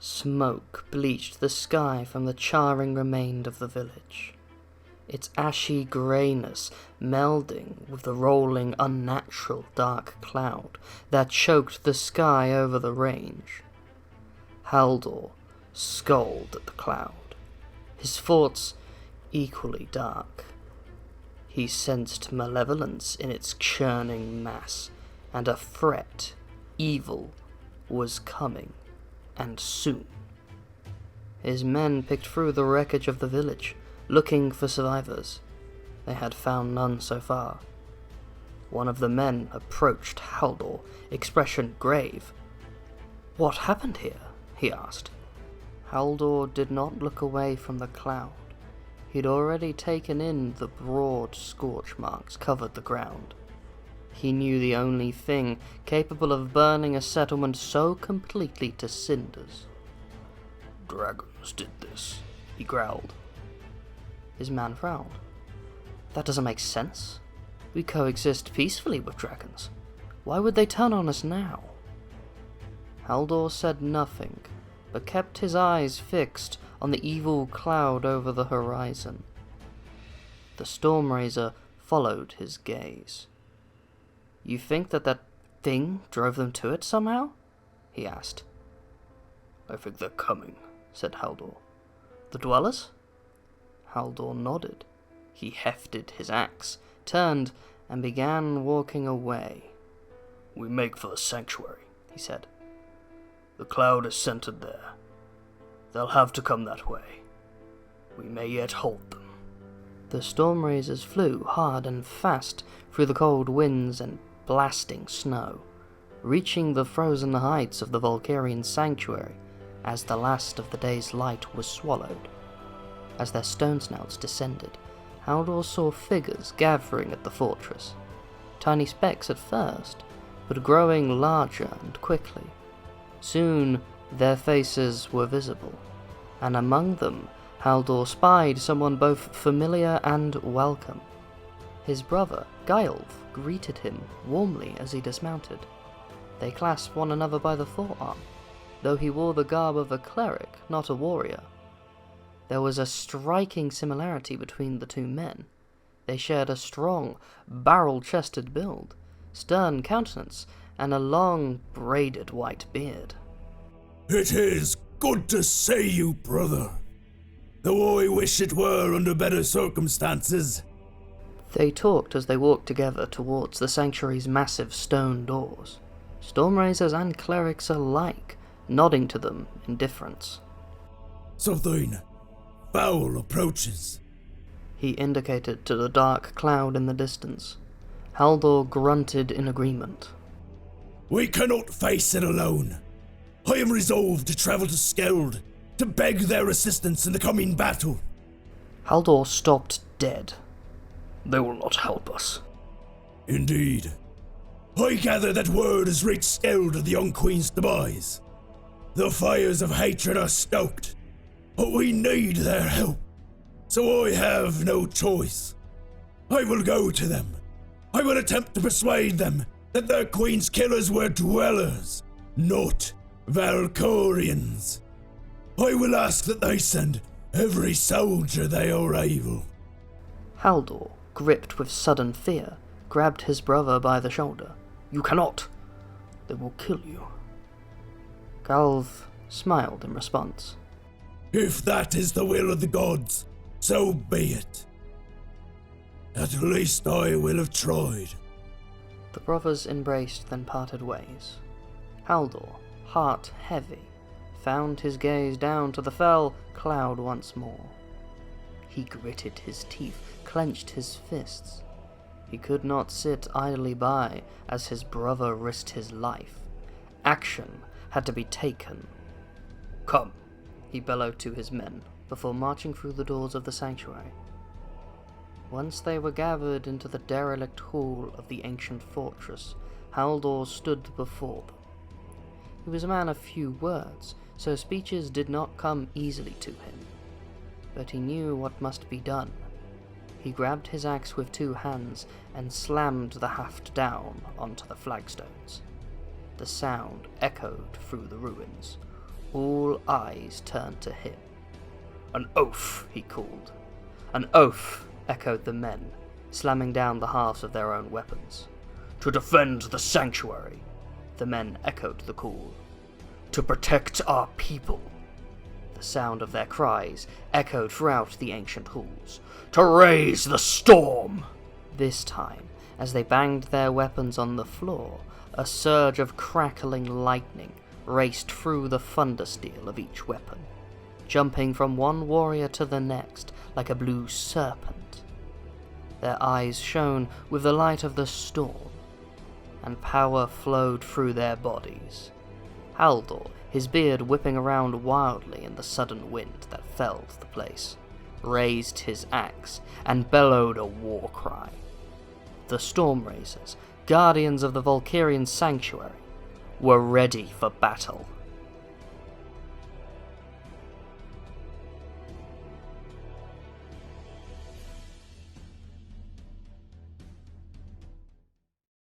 Smoke bleached the sky from the charring remains of the village, its ashy greyness melding with the rolling, unnatural dark cloud that choked the sky over the range. Haldor scowled at the cloud, his thoughts equally dark. He sensed malevolence in its churning mass, and a threat, evil, was coming, and soon. His men picked through the wreckage of the village, looking for survivors. They had found none so far. One of the men approached Haldor, expression grave. "What happened here?" he asked. Haldor did not look away from the cloud. He'd already taken in the broad scorch marks covered the ground. He knew the only thing capable of burning a settlement so completely to cinders. "Dragons did this," he growled. His man frowned. "That doesn't make sense. We coexist peacefully with dragons. Why would they turn on us now?" Haldor said nothing, but kept his eyes fixed on the evil cloud over the horizon. The Stormraiser followed his gaze. "You think that thing drove them to it somehow?" he asked. "I think they're coming," said Haldor. "The Dwellers?" Haldor nodded. He hefted his axe, turned, and began walking away. "We make for the sanctuary," he said. "The cloud is centered there. They'll have to come that way. We may yet hold them." The Stormraisers flew hard and fast through the cold winds and blasting snow, reaching the frozen heights of the Valkyrian sanctuary as the last of the day's light was swallowed. As their stone snouts descended, Haldor saw figures gathering at the fortress. Tiny specks at first, but growing larger and quickly. Soon their faces were visible, and among them Haldor spied someone both familiar and welcome. His brother, Giolf, greeted him warmly as he dismounted. They clasped one another by the forearm, though he wore the garb of a cleric, not a warrior. There was a striking similarity between the two men. They shared a strong, barrel-chested build, stern countenance, and a long, braided white beard. "It is good to see you, brother, though I wish it were under better circumstances." They talked as they walked together towards the sanctuary's massive stone doors, Stormraisers and clerics alike nodding to them in deference. "Something foul approaches," he indicated to the dark cloud in the distance. Haldor grunted in agreement. "We cannot face it alone. I am resolved to travel to Skeld to beg their assistance in the coming battle." Haldor stopped dead. "They will not help us." "Indeed. I gather that word has reached Skeld of the young queen's demise. The fires of hatred are stoked, but we need their help, so I have no choice. I will go to them. I will attempt to persuade them that their queen's killers were dwellers, not Valkyrians. I will ask that they send every soldier they are able." Haldor, gripped with sudden fear, grabbed his brother by the shoulder. "You cannot! They will kill you." Galv smiled in response. "If that is the will of the gods, so be it. At least I will have tried." The brothers embraced, then parted ways. Haldor, heart heavy, found his gaze down to the fell cloud once more. He gritted his teeth, clenched his fists. He could not sit idly by as his brother risked his life. Action had to be taken. "Come," he bellowed to his men, before marching through the doors of the sanctuary. Once they were gathered into the derelict hall of the ancient fortress, Haldor stood before them. He was a man of few words, so speeches did not come easily to him. But he knew what must be done. He grabbed his axe with two hands and slammed the haft down onto the flagstones. The sound echoed through the ruins. All eyes turned to him. "An oath," he called. "An oath," echoed the men, slamming down the halves of their own weapons. "To defend the sanctuary," the men echoed the call. "To protect our people." The sound of their cries echoed throughout the ancient halls. "To raise the storm!" This time, as they banged their weapons on the floor, a surge of crackling lightning raced through the thundersteel of each weapon, jumping from one warrior to the next like a blue serpent. Their eyes shone with the light of the storm, and power flowed through their bodies. Haldor, his beard whipping around wildly in the sudden wind that felled the place, raised his axe and bellowed a war cry. The Stormrazers, guardians of the Valkyrian sanctuary, were ready for battle.